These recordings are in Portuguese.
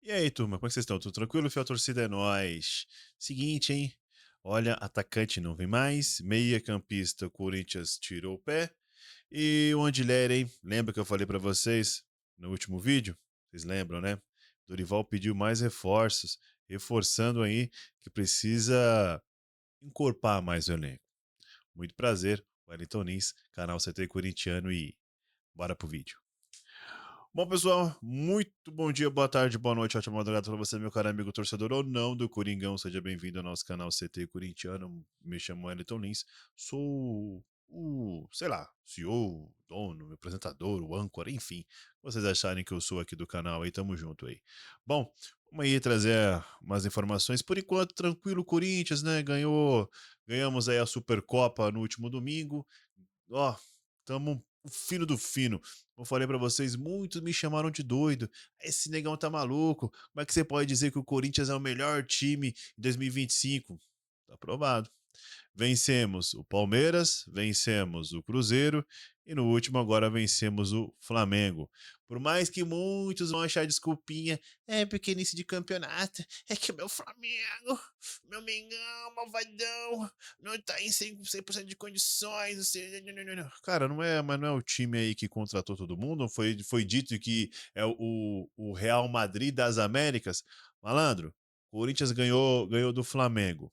E aí, turma, como é que vocês estão? Tudo tranquilo? Fiel torcida é nóis. Seguinte, hein? Olha, atacante não vem mais, meia-campista, o Corinthians tirou o pé. E o Andileri, hein? Lembra que eu falei pra vocês no último vídeo? Vocês lembram, né? Dorival pediu mais reforços, reforçando aí que precisa encorpar mais o elenco. Muito prazer, Wellington Lins, canal CT Corintiano e bora pro vídeo. Bom, pessoal, muito bom dia, boa tarde, boa noite, ótima madrugada para você, meu caro amigo torcedor ou não do Coringão. Seja bem-vindo ao nosso canal CT Corintiano. Me chamo Elton Lins, sou o, sei lá, CEO, dono, apresentador, o âncora, enfim. Vocês acharem que eu sou aqui do canal aí, tamo junto aí. Bom, vamos aí trazer umas informações. Por enquanto, tranquilo, Corinthians, né? Ganhamos aí a Supercopa no último domingo. Ó, tamo o fino do fino. Eu falei pra vocês, muitos me chamaram de doido. Esse negão tá maluco. Como é que você pode dizer que o Corinthians é o melhor time em 2025? Tá provado. Vencemos o Palmeiras, vencemos o Cruzeiro e no último agora vencemos o Flamengo. Por mais que muitos vão achar desculpinha, é porque início de campeonato, é que o meu Flamengo, meu Mengão, malvadão, não tá em 100% de condições, não sei, não. Cara, mas não é o time aí que contratou todo mundo? Foi dito que é o Real Madrid das Américas? Malandro, Corinthians ganhou do Flamengo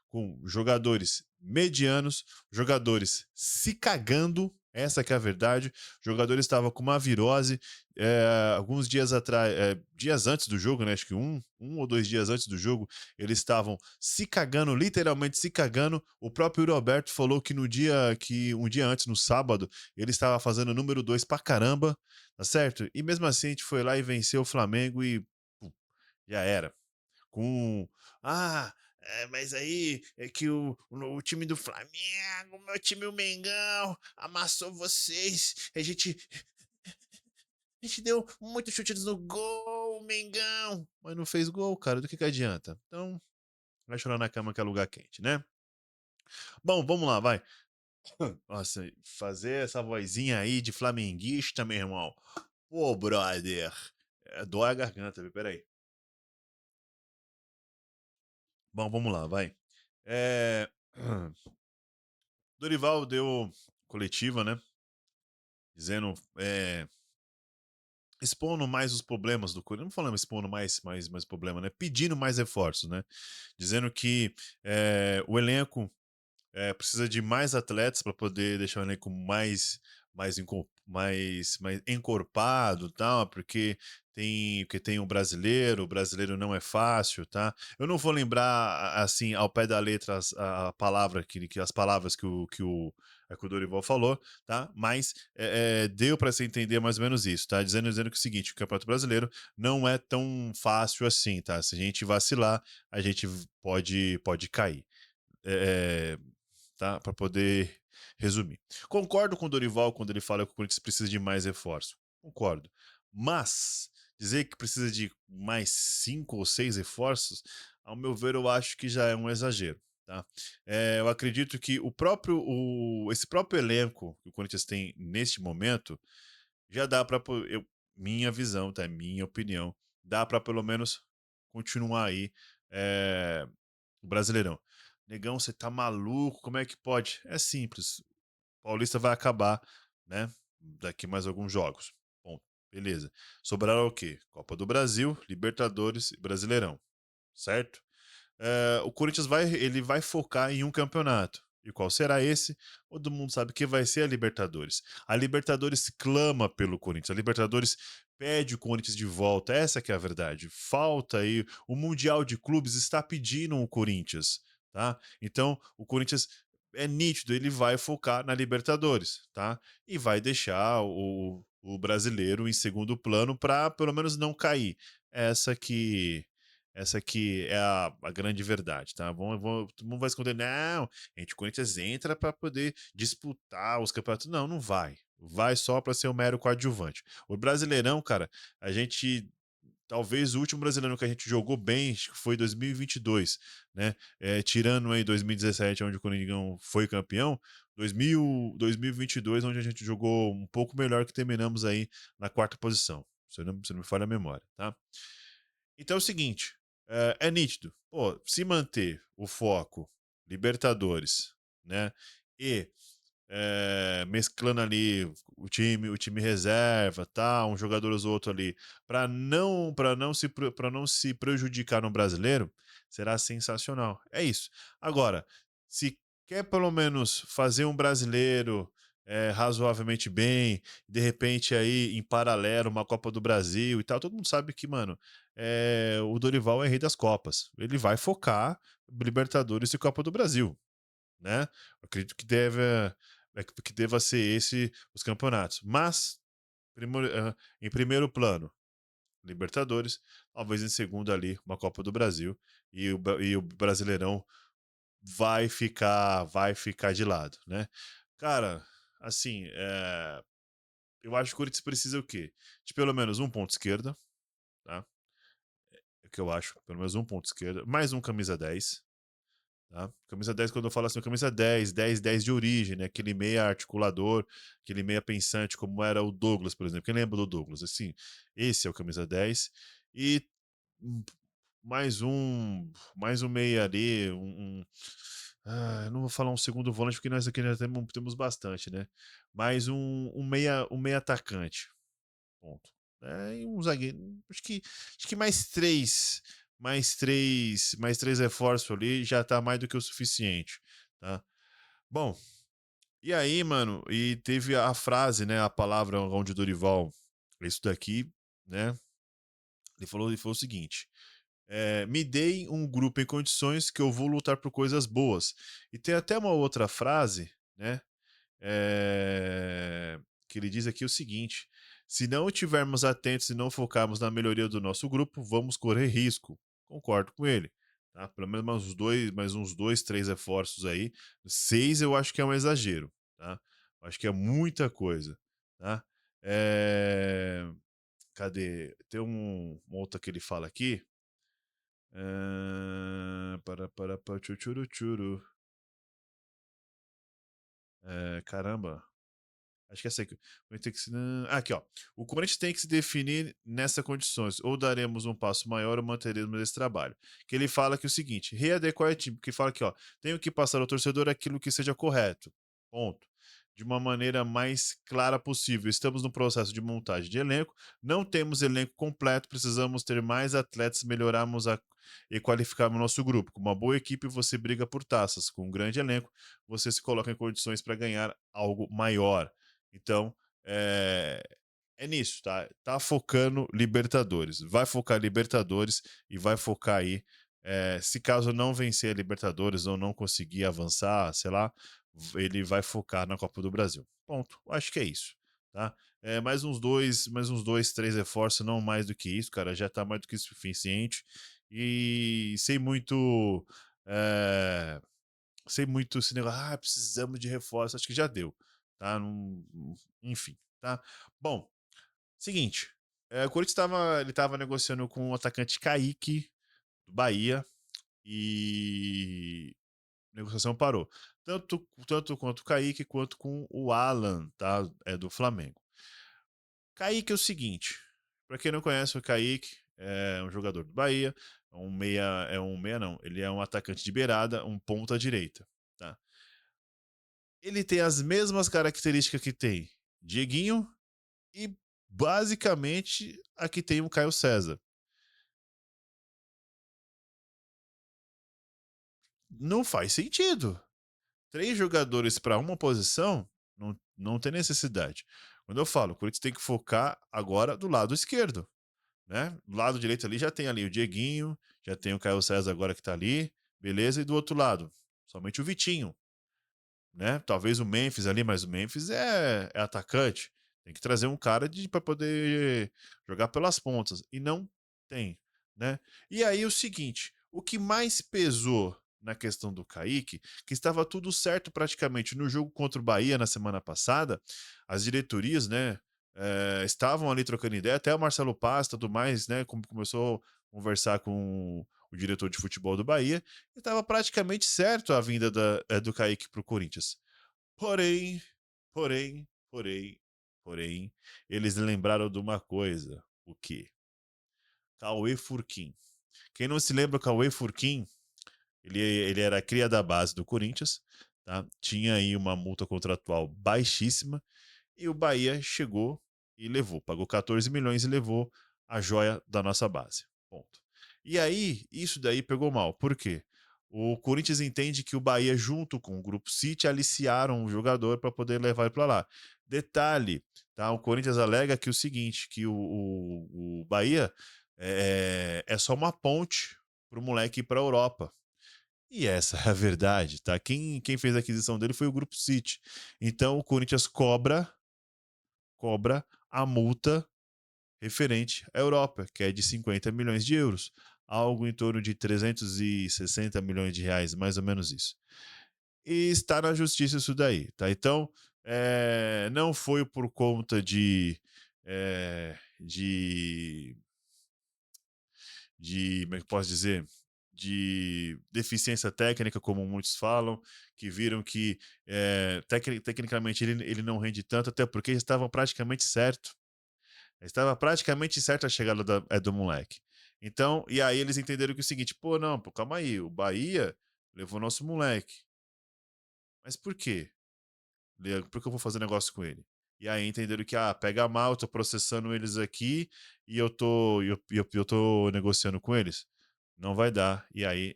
com jogadores medianos, jogadores se cagando, essa que é a verdade. O jogador estava com uma virose alguns dias atrás, dias antes do jogo, né? Acho que um ou 2 dias antes do jogo, eles estavam se cagando, literalmente se cagando. O próprio Roberto falou que um dia antes, no sábado, ele estava fazendo o número 2 pra caramba, tá certo? E mesmo assim a gente foi lá e venceu o Flamengo e pum, já era com. Ah, mas aí é que o time do Flamengo, meu time, o Mengão, amassou vocês. A gente deu muitos chutes no gol, Mengão. Mas não fez gol, cara. Do que adianta? Então, vai chorar na cama que é lugar quente, né? Bom, vamos lá, vai. Nossa, fazer essa vozinha aí de flamenguista, meu irmão. Pô, brother. Dói a garganta, viu? Peraí. Bom, vamos lá, vai. É... Dorival deu coletiva, né? Dizendo, expondo mais os problemas do Corinthians, não falando expondo mais problema, né? Pedindo mais reforços, né? Dizendo que o elenco precisa de mais atletas para poder deixar o elenco mais encorpado, tal, porque tem o brasileiro não é fácil, tá? Eu não vou lembrar assim ao pé da letra a palavra que as palavras que o Dorival falou, tá? Mas deu para se entender mais ou menos isso, tá? Dizendo que é o seguinte, o Campeonato Brasileiro não é tão fácil assim, tá? Se a gente vacilar, a gente pode cair. É, tá? Para poder resumir. Concordo com o Dorival quando ele fala que o Corinthians precisa de mais reforço. Concordo. Mas dizer que precisa de mais 5 ou 6 reforços, ao meu ver, eu acho que já é um exagero. Tá? Eu acredito que esse próprio elenco que o Corinthians tem neste momento já dá para minha visão, tá? Minha opinião, dá para pelo menos continuar aí o Brasileirão. Negão, você tá maluco? Como é que pode? É simples. O Paulista vai acabar, né? Daqui mais alguns jogos. Bom, beleza. Sobrará o quê? Copa do Brasil, Libertadores e Brasileirão. Certo? O Corinthians ele vai focar em um campeonato. E qual será esse? Todo mundo sabe que vai ser a Libertadores. A Libertadores clama pelo Corinthians. A Libertadores pede o Corinthians de volta. Essa que é a verdade. Falta aí. O Mundial de Clubes está pedindo o Corinthians, tá? Então, o Corinthians é nítido, ele vai focar na Libertadores, tá? E vai deixar o brasileiro em segundo plano para pelo menos não cair. Essa que essa aqui é a grande verdade, tá? Todo mundo vai esconder, não, o Corinthians entra para poder disputar os campeonatos. Não, não vai. Vai só para ser um mero coadjuvante. O Brasileirão, cara, a gente. Talvez o último brasileiro que a gente jogou bem acho que foi 2022, né? Tirando aí 2017, onde o Corinthians foi campeão, 2022, onde a gente jogou um pouco melhor que terminamos aí na quarta posição. Se não me falha a memória, tá? Então é o seguinte, é nítido. Pô, se manter o foco Libertadores, né? E mesclando ali o time reserva, tá, um jogador ou outro ali, para não se prejudicar no brasileiro, será sensacional. É isso. Agora, se quer pelo menos fazer um brasileiro razoavelmente bem, de repente aí em paralelo uma Copa do Brasil e tal, todo mundo sabe que, mano, o Dorival é rei das Copas. Ele vai focar Libertadores e Copa do Brasil, né? Eu acredito que deva ser esse os campeonatos. Mas, em primeiro plano, Libertadores, talvez em segundo ali, uma Copa do Brasil, e o Brasileirão vai ficar de lado, né? Cara, assim, eu acho que o Corinthians precisa o quê? De pelo menos um ponto esquerda, tá? É o que eu acho, pelo menos um ponto esquerda, mais um camisa 10. Tá? Camisa 10, quando eu falo assim, camisa 10, 10, 10 de origem, né? Aquele meia articulador, aquele meia pensante, como era o Douglas, por exemplo. Quem lembra do Douglas? Assim, esse é o camisa 10. E hum, mais um meia ali, eu não vou falar um segundo volante, porque nós aqui nós temos bastante, né? Mais um meia atacante. Ponto. E um zagueiro. Acho que mais três reforços ali já tá mais do que o suficiente, tá? Bom, e aí, mano, e teve a frase, né, a palavra onde o Dorival, isso daqui, né? Ele falou o seguinte: me deem um grupo em condições que eu vou lutar por coisas boas. E tem até uma outra frase, né? eh, que ele diz aqui o seguinte: se não estivermos atentos e não focarmos na melhoria do nosso grupo, vamos correr risco. Concordo com ele. Tá? Pelo menos mais uns dois, três reforços aí. 6 eu acho que é um exagero. Tá? Acho que é muita coisa. Tá? Cadê? Tem uma outra que ele fala aqui. Para, tchuru, tchuru. Caramba. Acho que é essa aqui. Aqui, ó. O Corinthians tem que se definir nessas condições. Ou daremos um passo maior ou manteremos esse trabalho. Que ele fala que é o seguinte: readequar o time. Porque fala aqui, ó. Tenho que passar ao torcedor aquilo que seja correto. Ponto. De uma maneira mais clara possível. Estamos no processo de montagem de elenco. Não temos elenco completo. Precisamos ter mais atletas, e qualificar o nosso grupo. Com uma boa equipe, você briga por taças. Com um grande elenco, você se coloca em condições para ganhar algo maior. Então, é, é nisso, tá? Tá focando Libertadores. Vai focar Libertadores e vai focar aí. Se caso não vencer a Libertadores ou não conseguir avançar, sei lá, ele vai focar na Copa do Brasil. Ponto. Acho que é isso, tá? Mais uns dois, três reforços, não mais do que isso, cara. Já tá mais do que suficiente. E é, sem muito esse negócio, precisamos de reforço, acho que já deu, tá? Enfim, tá? Bom, seguinte, o Corinthians ele tava negociando com o atacante Kaique, do Bahia, e a negociação parou. Tanto quanto o Kaique, quanto com o Alan, tá? Do Flamengo. Kaique é o seguinte, para quem não conhece o Kaique, é um jogador do Bahia, é um meia não, ele é um atacante de beirada, um ponta direita, tá? Ele tem as mesmas características que tem Dieguinho e basicamente a que tem o Caio César. Não faz sentido. Três jogadores para uma posição não tem necessidade. Quando eu falo, o Corinthians tem que focar agora do lado esquerdo, né? Do lado direito ali já tem ali o Dieguinho, já tem o Caio César agora que tá ali, beleza? E do outro lado, somente o Vitinho, né? Talvez o Memphis ali, mas o Memphis é atacante. Tem que trazer um cara para poder jogar pelas pontas. E não tem, né? E aí o seguinte, o que mais pesou na questão do Kaique, que estava tudo certo praticamente no jogo contra o Bahia na semana passada, as diretorias, né, estavam ali trocando ideia, até o Marcelo Paz e tudo mais, né, começou a conversar com o diretor de futebol do Bahia, e estava praticamente certo a vinda do Kaique para o Corinthians. Porém, porém, eles lembraram de uma coisa. O quê? Cauê Furquim. Quem não se lembra, o Cauê Furquim, ele era cria da base do Corinthians, tá? Tinha aí uma multa contratual baixíssima e o Bahia chegou e levou, pagou 14 milhões e levou a joia da nossa base. Ponto. E aí, isso daí pegou mal. Por quê? O Corinthians entende que o Bahia, junto com o Grupo City, aliciaram o jogador para poder levar ele para lá. Detalhe, tá? O Corinthians alega que o seguinte, que o Bahia é só uma ponte para o moleque ir para a Europa. E essa é a verdade, tá? Quem fez a aquisição dele foi o Grupo City. Então o Corinthians cobra a multa referente à Europa, que é de 50 milhões de euros, algo em torno de 360 milhões de reais, mais ou menos isso. E está na justiça isso daí, tá? Então, não foi por conta de, como é que eu posso dizer? De deficiência técnica, como muitos falam, que viram que tecnicamente ele não rende tanto, até porque estavam praticamente certo. Estava praticamente certa a chegada do moleque. Então, e aí eles entenderam que é o seguinte, pô, não, pô, calma aí, o Bahia levou nosso moleque. Mas por quê? Por que eu vou fazer negócio com ele? E aí entenderam que, pega mal, eu tô processando eles aqui e eu tô negociando com eles. Não vai dar. E aí,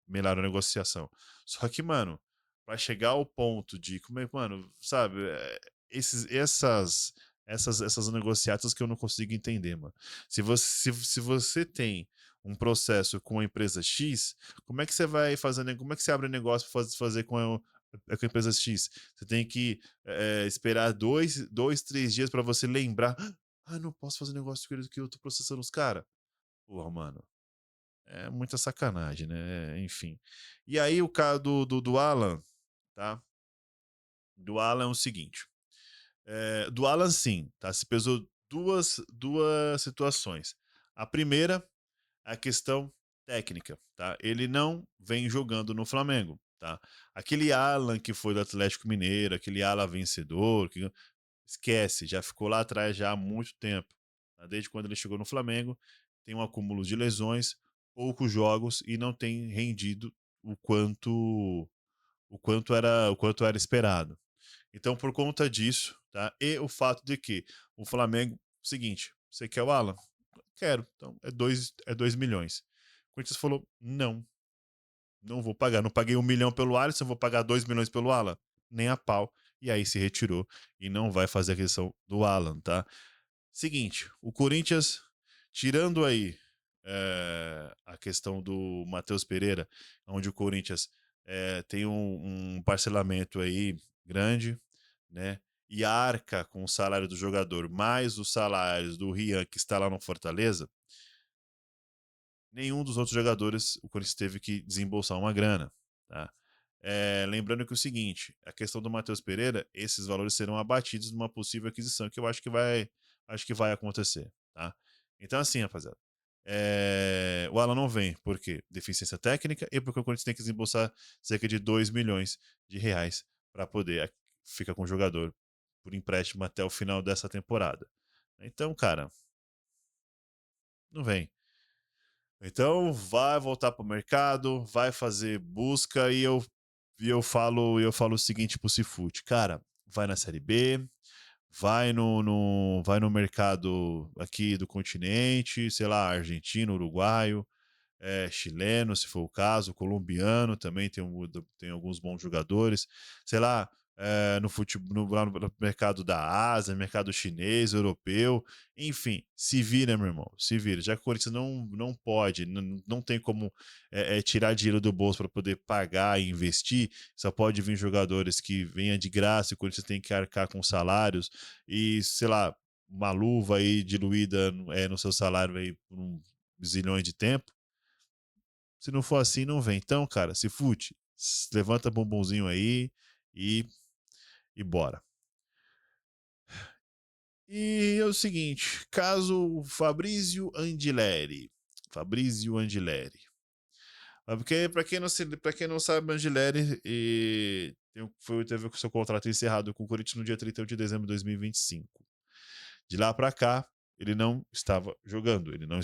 melhoraram a negociação. Só que, mano, vai chegar ao ponto de, como é, mano, sabe, essas negociatas que eu não consigo entender, mano. Se você tem um processo com a empresa X, como é que você vai fazer, como é que você abre negócio para fazer com a empresa X? Você tem que esperar dois, 3 dias para você lembrar. Não posso fazer negócio com eles que eu tô processando os caras. Porra, mano. É muita sacanagem, né? Enfim. E aí, o caso do Alan, tá? Do Alan é o seguinte. Do Alan, sim, tá? Se pesou duas situações. A primeira é a questão técnica, tá? Ele não vem jogando no Flamengo, tá? Aquele Alan que foi do Atlético Mineiro, aquele Alan vencedor, esquece, já ficou lá atrás já há muito tempo. Tá? Desde quando ele chegou no Flamengo, tem um acúmulo de lesões, poucos jogos e não tem rendido o quanto o quanto era esperado. Então, por conta disso, tá? E o fato de que o Flamengo, seguinte, você quer o Alan? Quero. Então, é dois milhões. O Corinthians falou: não, não vou pagar. Não paguei 1 milhão pelo Alisson, vou pagar 2 milhões pelo Alan? Nem a pau. E aí se retirou e não vai fazer a aquisição do Alan, tá? Seguinte, o Corinthians, tirando aí a questão do Matheus Pereira, onde o Corinthians tem um parcelamento aí grande, né? E arca com o salário do jogador, mais os salários do Rian, que está lá no Fortaleza, nenhum dos outros jogadores o Corinthians teve que desembolsar uma grana, tá? Lembrando que é o seguinte, a questão do Matheus Pereira, esses valores serão abatidos numa possível aquisição que eu acho que vai acontecer, tá? Então assim, rapaziada, o Alan não vem porque deficiência técnica e porque o Corinthians tem que desembolsar cerca de 2 milhões de reais para poder ficar com o jogador por empréstimo até o final dessa temporada. Então, cara, não vem. Então, vai voltar para o mercado, vai fazer busca e eu falo o seguinte pro Cifute, cara, vai na Série B, vai no mercado aqui do continente, sei lá, argentino, uruguaio, chileno, se for o caso, colombiano também tem alguns bons jogadores, sei lá, no futebol, lá no mercado da Ásia, mercado chinês, europeu, enfim, se vira, meu irmão, se vira. Já que o Corinthians não pode, não tem como tirar dinheiro do bolso para poder pagar e investir, só pode vir jogadores que venham de graça, e o Corinthians tem que arcar com salários e, sei lá, uma luva aí diluída no seu salário aí por zilhões de tempo. Se não for assim, não vem. Então, cara, se fute, levanta bumbumzinho aí e, e bora. E é o seguinte, caso Fabrício Angileri. Porque, para quem não sabe, Angileri teve o seu contrato encerrado com o Corinthians no dia 31 de dezembro de 2025. De lá para cá, ele não estava jogando, ele não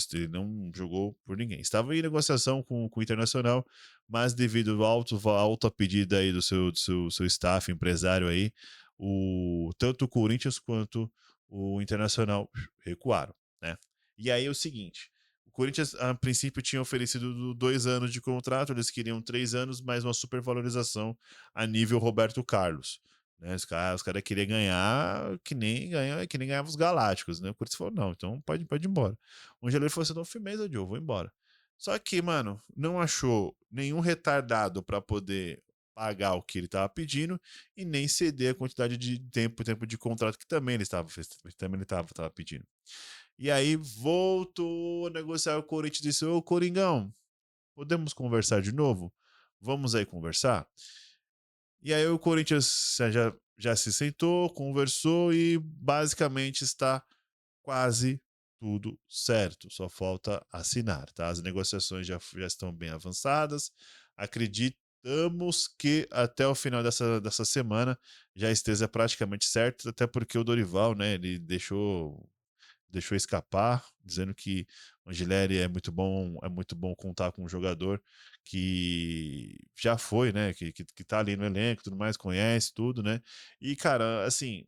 jogou por ninguém. Estava em negociação com o Internacional, mas devido ao alta pedida aí do seu staff, empresário aí, tanto o Corinthians quanto o Internacional recuaram, né? E aí é o seguinte, o Corinthians, a princípio, tinha oferecido 2 anos de contrato, eles queriam 3 anos, mais uma supervalorização a nível Roberto Carlos. Né? Os cara queriam ganhar que nem ganhava os Galácticos, né? O Corinthians falou, não, então pode ir embora. O Angelo falou assim, não, firmeza, Joe, vou embora. Só que, mano, não achou nenhum retardado para poder pagar o que ele estava pedindo e nem ceder a quantidade de tempo de contrato que também ele estava pedindo. E aí voltou a negociar o Corinthians e disse: Ô Coringão, podemos conversar de novo? Vamos aí conversar? E aí o Corinthians já se sentou, conversou e basicamente está quase tudo certo. Só falta assinar, tá? As negociações já estão bem avançadas. Acreditamos que até o final dessa semana já esteja praticamente certo, até porque o Dorival, né, ele deixou escapar, dizendo que o Angileri é muito bom contar com um jogador que já foi, né, que tá ali no elenco, tudo mais, conhece tudo, né? E, cara, assim,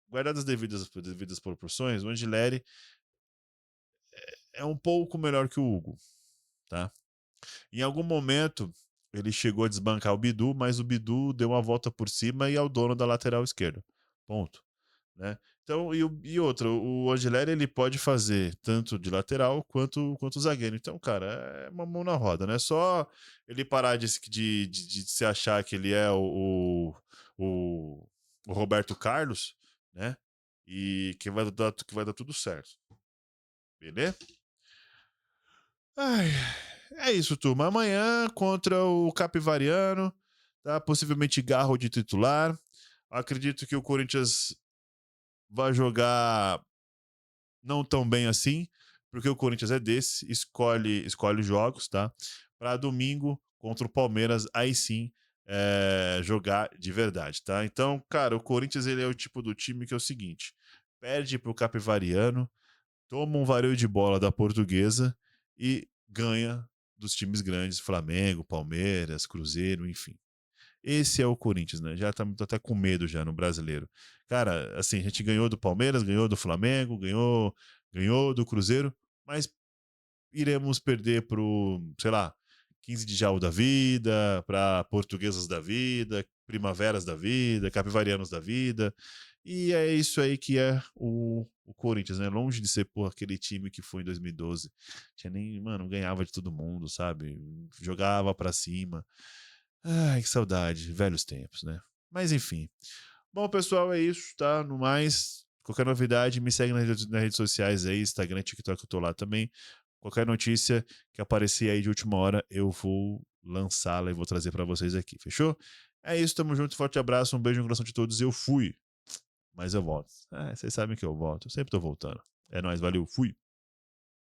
guardadas as devidas proporções, o Angileri é um pouco melhor que o Hugo, tá? Em algum momento ele chegou a desbancar o Bidu, mas o Bidu deu uma volta por cima e é o dono da lateral esquerda. Ponto. Né? Então, e outra, o Angileri ele pode fazer tanto de lateral quanto zagueiro. Então, cara, é uma mão na roda, né? Só ele parar de se achar que ele é o Roberto Carlos, né? E que vai dar tudo certo. Beleza? Ai, é isso, turma. Amanhã contra o Capivariano, tá? Possivelmente Garro de titular. Acredito que o Corinthians vai jogar não tão bem assim, porque o Corinthians é desse, escolhe jogos, tá? Para domingo contra o Palmeiras, aí sim jogar de verdade, tá? Então, cara, o Corinthians ele é o tipo do time que é o seguinte: perde pro Capivariano, toma um vareio de bola da Portuguesa e ganha dos times grandes, Flamengo, Palmeiras, Cruzeiro, enfim. Esse é o Corinthians, né? Já tô até com medo já no brasileiro. Cara, assim, a gente ganhou do Palmeiras, ganhou do Flamengo, ganhou do Cruzeiro, mas iremos perder pro, sei lá, 15 de Jaú da vida, para Portuguesas da vida, Primaveras da vida, Capivarianos da vida. E é isso aí que é o Corinthians, né? Longe de ser, pô, aquele time que foi em 2012. Tinha nem, mano, ganhava de todo mundo, sabe? Jogava pra cima. Ai, que saudade, velhos tempos, né? Mas enfim. Bom, pessoal, é isso, tá? No mais, qualquer novidade, me segue nas redes sociais aí, Instagram, TikTok, eu tô lá também. Qualquer notícia que aparecer aí de última hora, eu vou lançá-la e vou trazer pra vocês aqui, fechou? É isso, tamo junto, forte abraço, um beijo no coração de todos. Eu fui, mas eu volto. Vocês sabem que eu volto, eu sempre tô voltando. É nóis, valeu, fui.